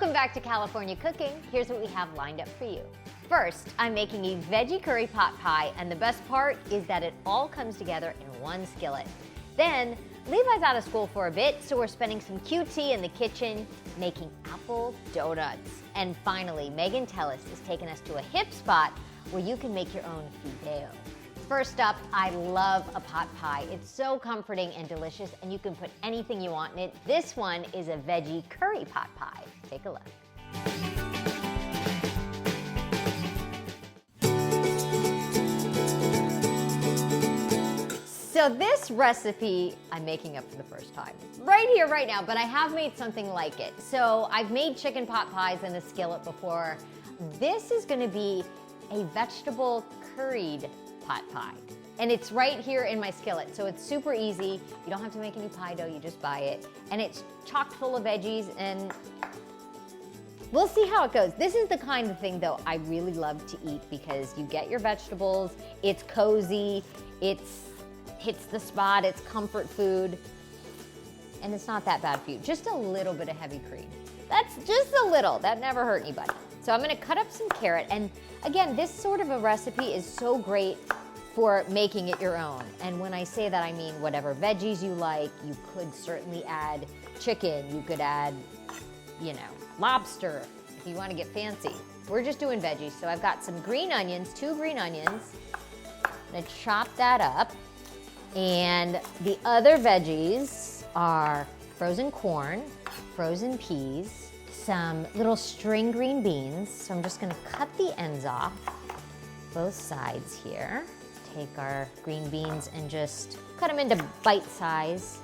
Welcome back to California Cooking. Here's what we have lined up for you. First, I'm making a veggie curry pot pie, and the best part is that it all comes together in one skillet. Then, Levi's out of school for a bit, so we're spending some QT in the kitchen making apple doughnuts. And finally, Megan Tellis is taking us to a hip spot where you can make your own fideo. First up, I love a pot pie. It's so comforting and delicious, and you can put anything you want in it. This one is a veggie curry pot pie. Take a look. So this recipe I'm making up for the first time, right here, right now, but I have made something like it. So I've made chicken pot pies in a skillet before. This is gonna be a vegetable curried pot pie. And it's right here in my skillet, so it's super easy. You don't have to make any pie dough, you just buy it. And it's chock full of veggies, and we'll see how it goes. This is the kind of thing, though, I really love to eat because you get your vegetables, it's cozy, hits the spot, it's comfort food, and it's not that bad for you. Just a little bit of heavy cream. That's just a little, that never hurt anybody. So I'm gonna cut up some carrot, and again, this sort of a recipe is so great for making it your own. And when I say that, I mean whatever veggies you like. You could certainly add chicken, you could add, lobster, if you wanna get fancy. We're just doing veggies, so I've got some green onions, 2 green onions. I'm gonna chop that up. And the other veggies are frozen corn, frozen peas, some little string green beans. So I'm just gonna cut the ends off, both sides here. Take our green beans and just cut them into bite-size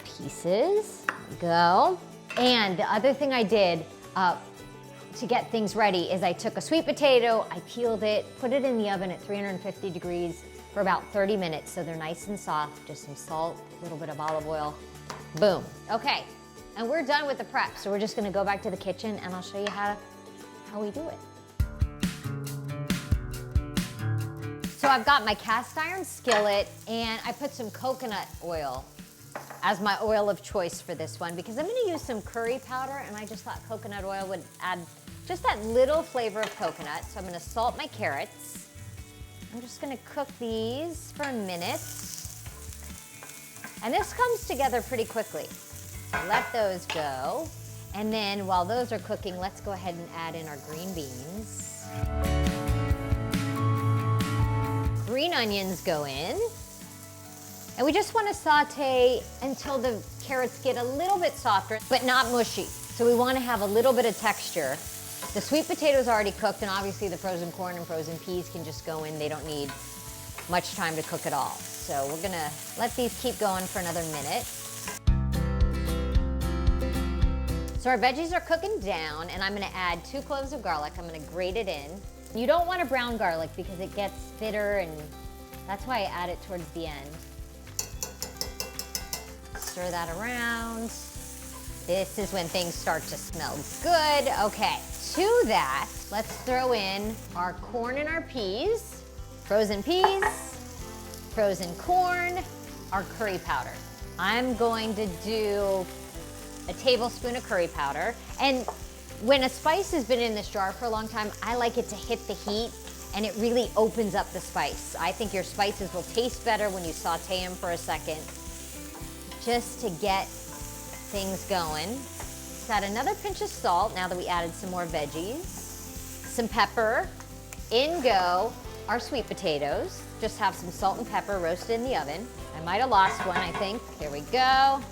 pieces. There we go. And the other thing I did to get things ready is I took a sweet potato, I peeled it, put it in the oven at 350 degrees for about 30 minutes so they're nice and soft. Just some salt, a little bit of olive oil. Boom. Okay, and we're done with the prep. So we're just gonna go back to the kitchen and I'll show you how we do it. So I've got my cast iron skillet and I put some coconut oil as my oil of choice for this one because I'm gonna use some curry powder, and I just thought coconut oil would add just that little flavor of coconut. So I'm gonna salt my carrots. I'm just gonna cook these for a minute. And this comes together pretty quickly. Let those go. And then while those are cooking, let's go ahead and add in our green beans. Green onions go in. And we just wanna saute until the carrots get a little bit softer, but not mushy. So we wanna have a little bit of texture. The sweet potatoes are already cooked, and obviously the frozen corn and frozen peas can just go in. They don't need much time to cook at all. So we're gonna let these keep going for another minute. So our veggies are cooking down, and I'm gonna add 2 cloves of garlic. I'm gonna grate it in. You don't want a brown garlic because it gets bitter, and that's why I add it towards the end. Stir that around. This is when things start to smell good. Okay, to that, let's throw in our corn and our peas, frozen corn, our curry powder. I'm going to do a tablespoon of curry powder. And when a spice has been in this jar for a long time, I like it to hit the heat, and it really opens up the spice. I think your spices will taste better when you saute them for a second, just to get things going. Let's add another pinch of salt now that we added some more veggies. Some pepper. In go our sweet potatoes. Just have some salt and pepper roasted in the oven. I might have lost one, I think. Here we go.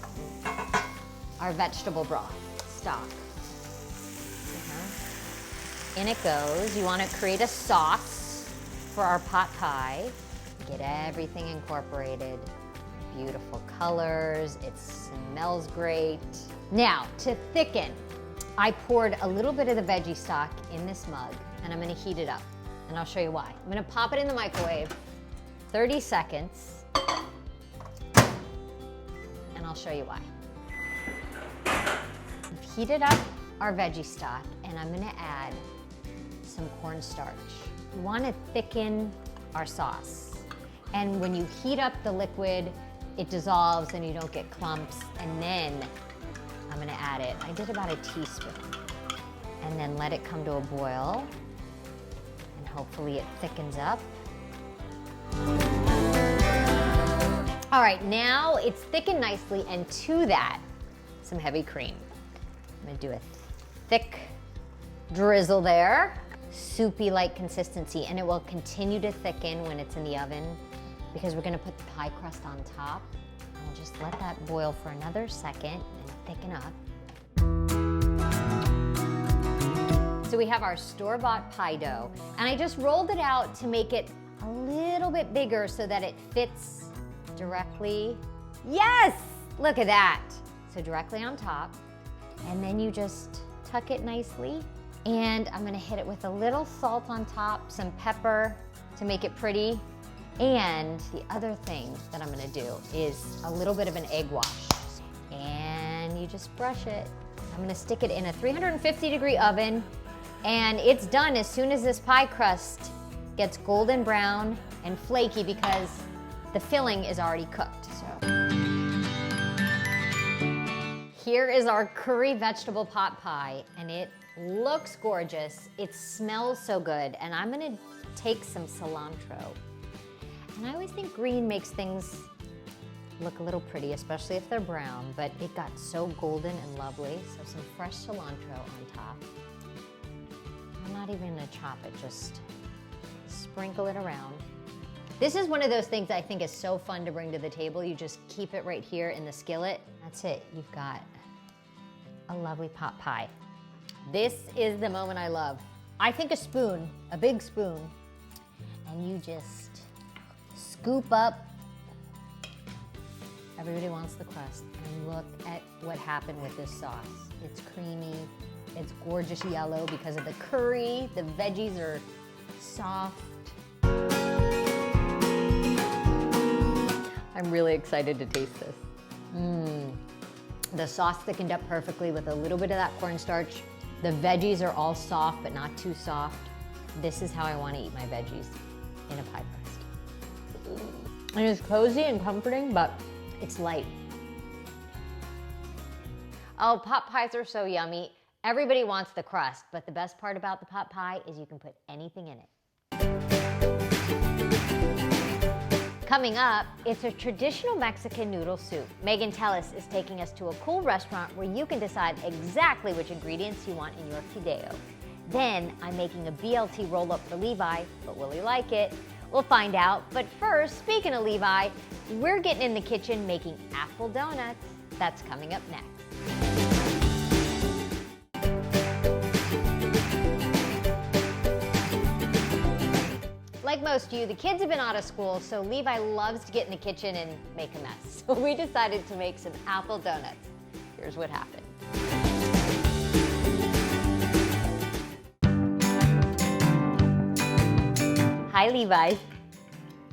Our vegetable broth, stock. In it goes. You want to create a sauce for our pot pie. Get everything incorporated. Beautiful colors, it smells great. Now, to thicken, I poured a little bit of the veggie stock in this mug, and I'm gonna heat it up, and I'll show you why. I'm gonna pop it in the microwave, 30 seconds, and I'll show you why. We've heated up our veggie stock, and I'm gonna add some cornstarch. We wanna thicken our sauce, and when you heat up the liquid, it dissolves and you don't get clumps. And then I'm gonna add it. I did about a teaspoon. and then let it come to a boil. And hopefully it thickens up. All right, now it's thickened nicely, and to that, some heavy cream. I'm gonna do a thick drizzle there. Soupy-like consistency, and it will continue to thicken when it's in the oven because we're gonna put the pie crust on top. And we'll just let that boil for another second and thicken up. So we have our store-bought pie dough, and I just rolled it out to make it a little bit bigger so that it fits directly. Yes, look at that. So directly on top, and then you just tuck it nicely. And I'm gonna hit it with a little salt on top, some pepper to make it pretty. And the other thing that I'm gonna do is a little bit of an egg wash. And you just brush it. I'm gonna stick it in a 350-degree oven, and it's done as soon as this pie crust gets golden brown and flaky because the filling is already cooked. So here is our curry vegetable pot pie, and it looks gorgeous. It smells so good, and I'm gonna take some cilantro. And I always think green makes things look a little pretty, especially if they're brown, but it got so golden and lovely. So some fresh cilantro on top. I'm not even gonna chop it, just sprinkle it around. This is one of those things I think is so fun to bring to the table. You just keep it right here in the skillet. That's it, you've got a lovely pot pie. This is the moment I love. I think a spoon, a big spoon, and you just scoop up. Everybody wants the crust. And look at what happened with this sauce. It's creamy, it's gorgeous yellow because of the curry. The veggies are soft. I'm really excited to taste this. The sauce thickened up perfectly with a little bit of that cornstarch. The veggies are all soft, but not too soft. This is how I want to eat my veggies, in a pie crust. And it's cozy and comforting, but it's light. Oh, pot pies are so yummy. Everybody wants the crust, but the best part about the pot pie is you can put anything in it. Coming up, it's a traditional Mexican noodle soup. Megan Tellis is taking us to a cool restaurant where you can decide exactly which ingredients you want in your fideo. Then I'm making a BLT roll up for Levi, but will he like it? We'll find out. But first, speaking of Levi, we're getting in the kitchen making apple donuts. That's coming up next. Like most of you, the kids have been out of school, so Levi loves to get in the kitchen and make a mess. So we decided to make some apple donuts. Here's what happened. Hi, Levi.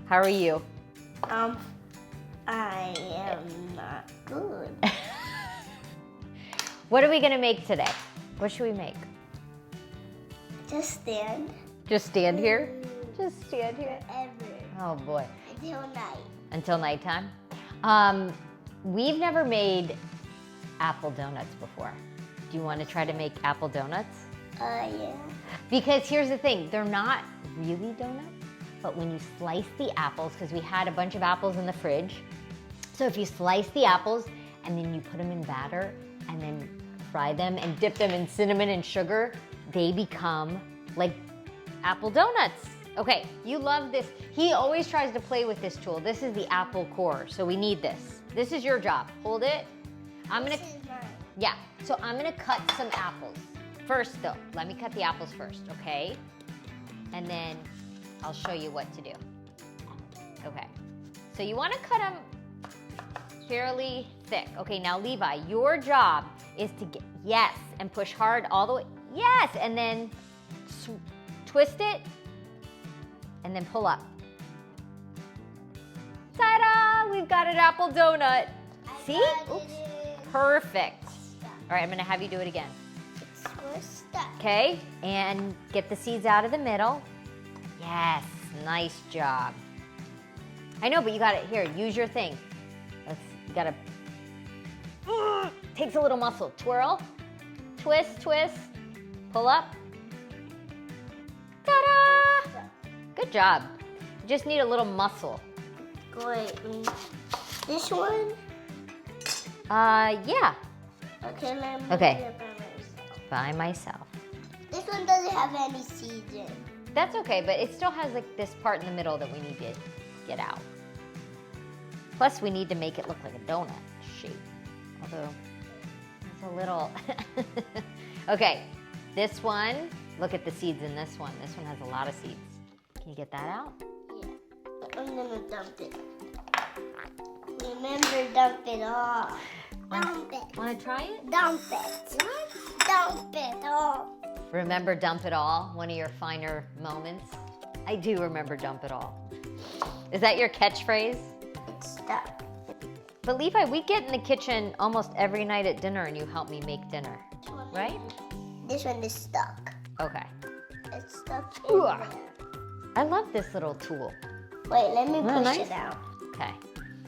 How are you? I am not good. What are we gonna make today? What should we make? Just stand. Just stand here? Just stand here? Forever. Oh boy. Until night. Until nighttime? We've never made apple donuts before. Do you want to try to make apple donuts? Yeah. Because here's the thing, they're not really donuts, but when you slice the apples, because we had a bunch of apples in the fridge, so if you slice the apples and then you put them in batter and then fry them and dip them in cinnamon and sugar, they become like apple donuts. Okay, you love this. He always tries to play with this tool. This is the apple core, so we need this. This is your job. Hold it. This is mine. Yeah, so I'm gonna cut some apples. First though, let me cut the apples first, okay? And then I'll show you what to do. Okay, so you wanna cut them fairly thick. Okay, now Levi, your job is to get, yes, and push hard all the way. Yes, and then twist it, and then pull up. Ta-da! We've got an apple donut. See? Oops. Perfect. All right, I'm gonna have you do it again. We're stuck. Okay, and get the seeds out of the middle. Yes, nice job. I know, but you got it here. Use your thing. You gotta. Takes a little muscle. Twirl, twist, twist, Pull up. Ta-da! Good job. You just need a little muscle. Wait, this one? Yeah. Okay, let me Okay. do it by myself. By myself. This one doesn't have any seeds in. That's okay, but it still has like this part in the middle that we need to get out. Plus, we need to make it look like a donut shape. Although, it's a little... Okay, this one, look at the seeds in this one. This one has a lot of seeds. Can you get that out? Yeah. I'm gonna dump it. Remember, dump it all. Dump it. Want to try it? Dump it. Dump it all. Remember dump it all, one of your finer moments? I do remember dump it all. Is that your catchphrase? It's stuck. But Levi, we get in the kitchen almost every night at dinner and you help me make dinner, right? This one is stuck. Okay. It's stuck in Ooh. there. I love this little tool. Wait, let me push nice. it out. Okay.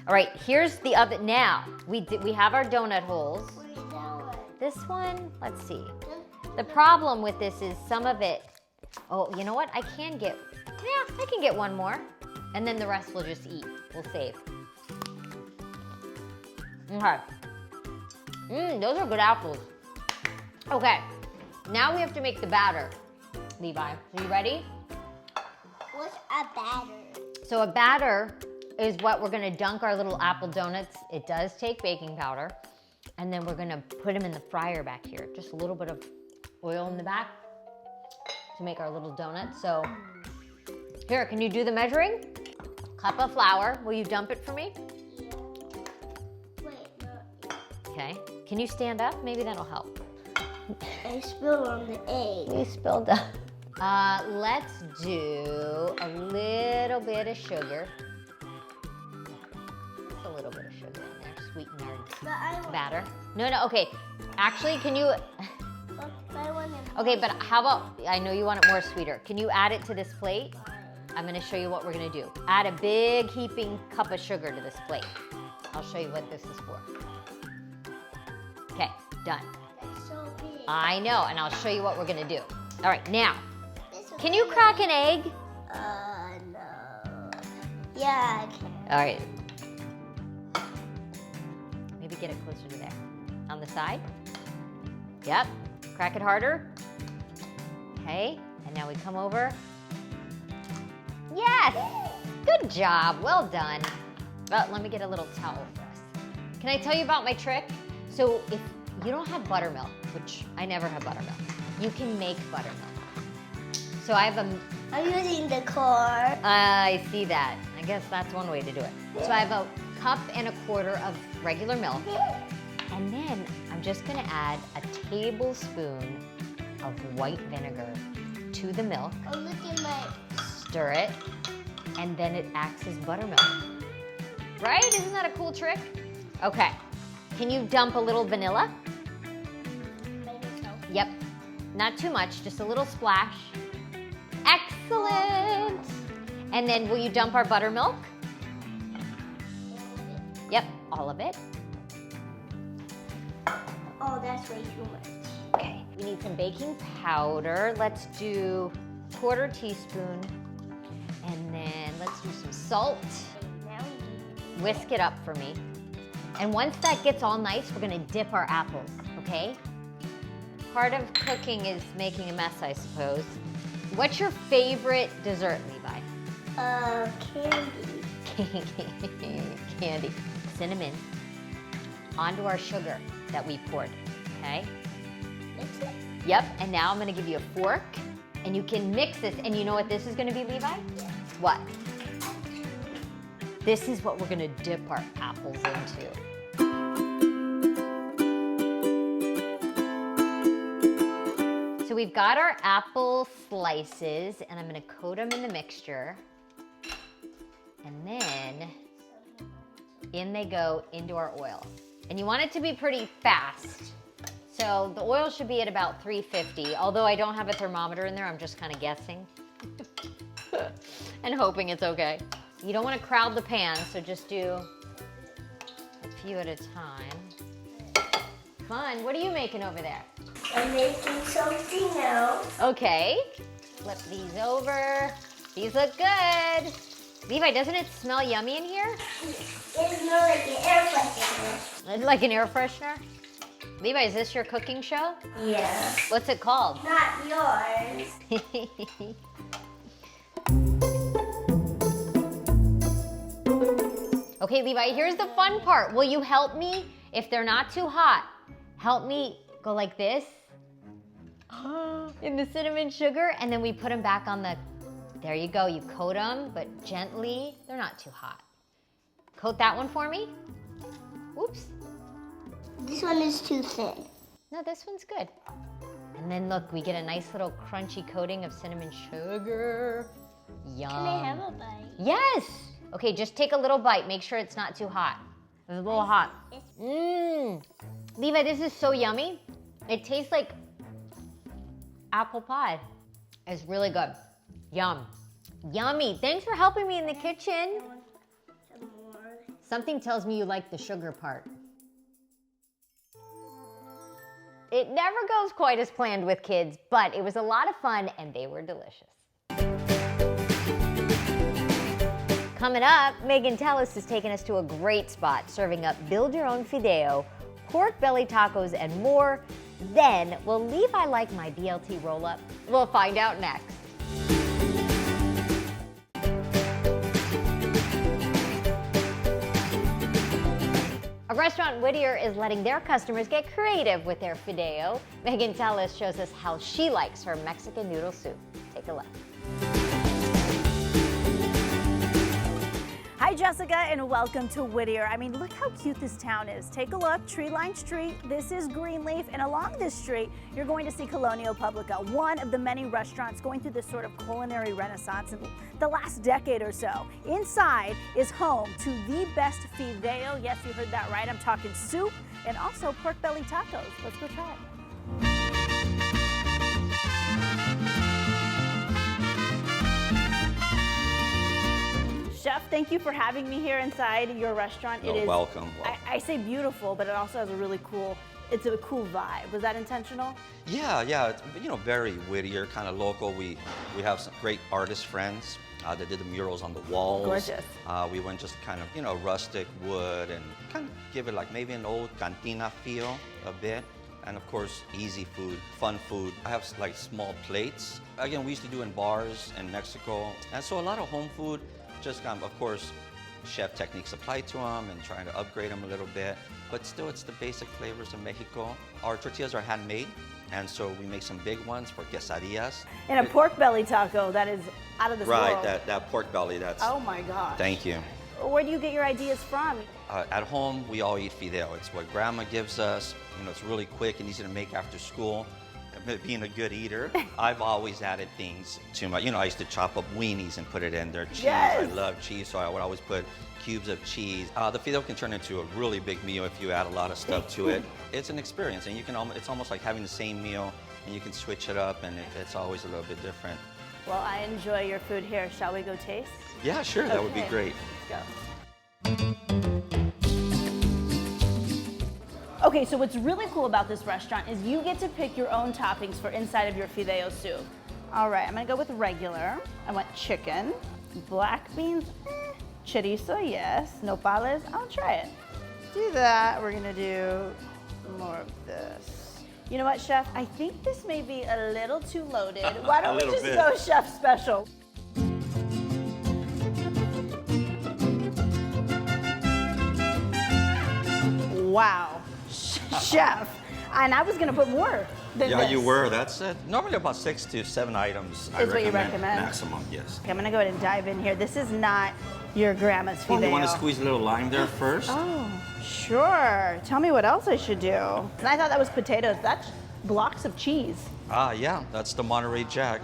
All right, here's the other, now, we have our donut holes. Where's that one? This one, let's see. The problem with this is some of it, oh, you know what? I can get one more. And then the rest we'll just eat. We'll save. Okay. Those are good apples. Okay, now we have to make the batter. Levi, are you ready? What's a batter? So a batter is what we're gonna dunk our little apple donuts. It does take baking powder. And then we're gonna put them in the fryer back here. Just a little bit of oil in the back to make our little donuts. So here, can you do the measuring? Cup of flour, will you dump it for me? Yeah. Wait, no. Okay, can you stand up? Maybe that'll help. I spilled on the egg. We spilled up. Let's do a little bit of sugar. Just a little bit of sugar in there, sweeten our But I want batter. No, okay. Actually, can you, I want it. okay, but how about, I know you want it more sweeter. Can you add it to this plate? I'm gonna show you what we're gonna do. Add a big heaping cup of sugar to this plate. I'll show you what this is for. Okay, done. That's so big. I know, and I'll show you what we're gonna do. All right, now, This can you crack an egg? No. Yeah, I can. All right. Maybe get it closer to there. On the side. Yep. Crack it harder. Okay, and now we come over. Yes! Good job, well done. Let me get a little towel first. Can I tell you about my trick? So if you don't have buttermilk, which I never have buttermilk, you can make buttermilk. So I have a... I'm using the core. I see that. I guess that's one way to do it. So I have a cup and a quarter of regular milk. And then I'm just gonna add a tablespoon of white vinegar to the milk. Oh, look at my... Stir it, and then it acts as buttermilk. Right? Isn't that a cool trick? Okay. Can you dump a little vanilla? Yep. Not too much, just a little splash. Excellent! And then will you dump our buttermilk? Yep, all of it. Oh, that's way too much. Okay, we need some baking powder. Let's do 1/4 teaspoon. And then let's do some salt. Whisk it up for me. And once that gets all nice, we're gonna dip our apples, okay? Part of cooking is making a mess, I suppose. What's your favorite dessert, Levi? Candy. Candy. Cinnamon. Onto our sugar that we poured, okay? Mix it? Yep, and now I'm gonna give you a fork, and you can mix this, and you know what this is gonna be, Levi? What? This is what we're gonna dip our apples into. So we've got our apple slices, and I'm gonna coat them in the mixture. And then, in they go into our oil. And you want it to be pretty fast. So the oil should be at about 350, although I don't have a thermometer in there, I'm just kind of guessing. And hoping it's okay. You don't want to crowd the pan, so just do a few at a time. Fun, what are you making over there? I'm making something else. Okay, flip these over. These look good. Levi, doesn't it smell yummy in here? It smells like an air freshener. Like an air freshener? Levi, is this your cooking show? Yeah. What's it called? Not yours. Okay, Levi, here's the fun part. Will you help me? If they're not too hot, help me go like this in the cinnamon sugar, and then we put them back on the, there you go, you coat them, but gently. They're not too hot. Coat that one for me. Oops. This one is too thin. No, this one's good. And then look, we get a nice little crunchy coating of cinnamon sugar. Yum. Can I have a bite? Yes. Okay, just take a little bite. Make sure it's not too hot. It's a little hot. Mmm. Levi, this is so yummy. It tastes like apple pie. It's really good. Yum. Yummy. Thanks for helping me in the kitchen. Some more. Something tells me you like the sugar part. It never goes quite as planned with kids, but it was a lot of fun and they were delicious. Coming up, Megan Tellis is taking us to a great spot, serving up build your own fideo, pork belly tacos, and more. Then, will Levi like my BLT roll up? We'll find out next. A restaurant in Whittier is letting their customers get creative with their fideo. Megan Tellis shows us how she likes her Mexican noodle soup. Take a look. Hi Jessica and welcome to Whittier. I mean, look how cute this town is. Take a look, tree-lined street, this is Greenleaf, and along this street, you're going to see Colonia Publica, one of the many restaurants going through this sort of culinary renaissance in the last decade or so. Inside is home to the best fideo. Yes, you heard that right. I'm talking soup and also pork belly tacos. Let's go try it. Chef, thank you for having me here inside your restaurant. You're welcome. I say beautiful, but it also has a really cool, it's a cool vibe. Was that intentional? Yeah, it's, very Whittier, kind of local. We have some great artist friends that did the murals on the walls. Gorgeous. We went just kind of, rustic wood and kind of give it like maybe an old cantina feel a bit. And of course, easy food, fun food. I have like small plates. Again, we used to do in bars in Mexico. And so a lot of home food, just of course, chef techniques applied to them and trying to upgrade them a little bit. But still, it's the basic flavors of Mexico. Our tortillas are handmade, and so we make some big ones for quesadillas. And a pork belly taco that is out of this world. Right, that pork belly, that's... Oh my gosh. Thank you. Where do you get your ideas from? At home, we all eat fideo. It's what Grandma gives us. It's really quick and easy to make after school. Being a good eater, I've always added things to my, I used to chop up weenies and put it in there. Cheese, yes. I love cheese, so I would always put cubes of cheese. The fideo can turn into a really big meal if you add a lot of stuff to it. It's an experience, and it's almost like having the same meal, and you can switch it up, and it's always a little bit different. Well, I enjoy your food here. Shall we go taste? Yeah, sure, that would be great. Let's go. Okay, so what's really cool about this restaurant is you get to pick your own toppings for inside of your fideo soup. All right, I'm gonna go with regular. I want chicken, black beans, chorizo, yes. Nopales, I'll try it. Do that, we're gonna do more of this. You know what, Chef? I think this may be a little too loaded. Why don't we just go Chef Special? Wow. Chef, and I was gonna put more than this. Yeah, you were. That's normally about 6 to 7 items. Is what you recommend? Maximum, yes. Okay, I'm gonna go ahead and dive in here. This is not your grandma's fideo. You want to squeeze a little lime there first? Oh, sure. Tell me what else I should do. And I thought that was potatoes. That's blocks of cheese. Yeah, that's the Monterey Jack.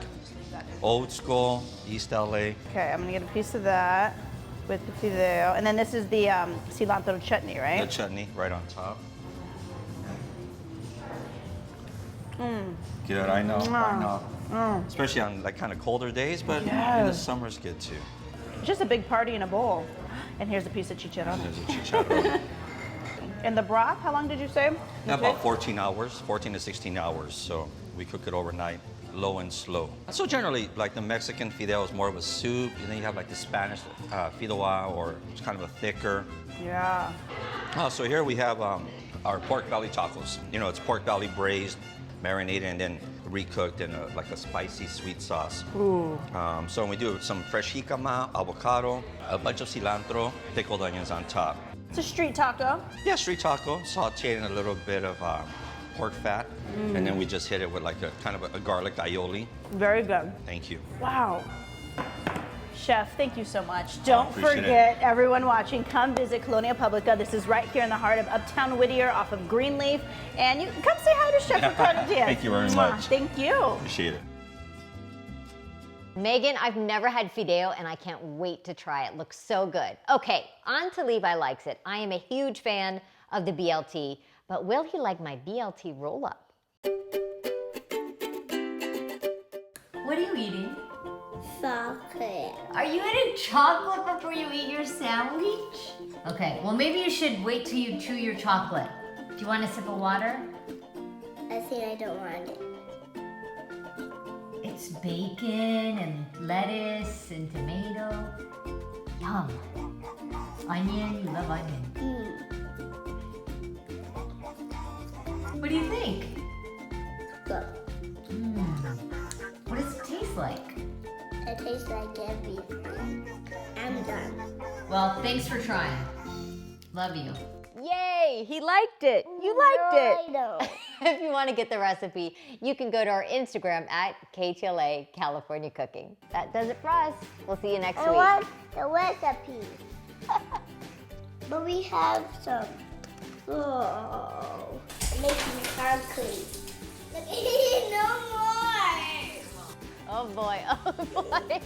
Old school, East LA. Okay, I'm gonna get a piece of that with the fideo. And then this is the cilantro chutney, right? The chutney right on top. Good, I know. Especially on like kind of colder days, but in the summer's good too. Just a big party in a bowl. And here's a piece of chicharron. There's a chicharron. And the broth, how long did you say? About 14 hours, 14 to 16 hours. So we cook it overnight, low and slow. So generally, like the Mexican fideo is more of a soup, and then you have like the Spanish fideuá, or it's kind of a thicker. Yeah. So here we have our pork belly tacos. You know, it's pork belly braised, marinated, and then recooked in like a spicy sweet sauce. Ooh. So we do some fresh jicama, avocado, a bunch of cilantro, pickled onions on top. It's a street taco. Yeah, street taco, sauteed in a little bit of pork fat, and then we just hit it with like a kind of a garlic aioli. Very good. Thank you. Wow. Chef, thank you so much. Don't Appreciate forget, everyone watching, come visit Colonia Publica. This is right here in the heart of Uptown Whittier off of Greenleaf. And you can come say hi to Chef Ricardo Diaz. Thank you very Mwah. much. Thank you. Appreciate it. Megan, I've never had fideo and I can't wait to try it. Looks so good. Okay, on to Levi Likes It. I am a huge fan of the BLT, but will he like my BLT Roll Up? What are you eating? Chocolate. Are you eating chocolate before you eat your sandwich? Okay, well maybe you should wait till you chew your chocolate. Do you want a sip of water? I think I don't want it. It's bacon and lettuce and tomato. Yum. Onion, you love onion. What do you think? Good. What does it taste like? It tastes like everything. I'm done. Well, thanks for trying. Love you. Yay, he liked it. You liked I know. If you want to get the recipe, you can go to our Instagram at KTLA California Cooking. That does it for us. We'll see you next I week. want the recipe. But we have some. Oh, making concrete. No more. Oh boy, oh boy.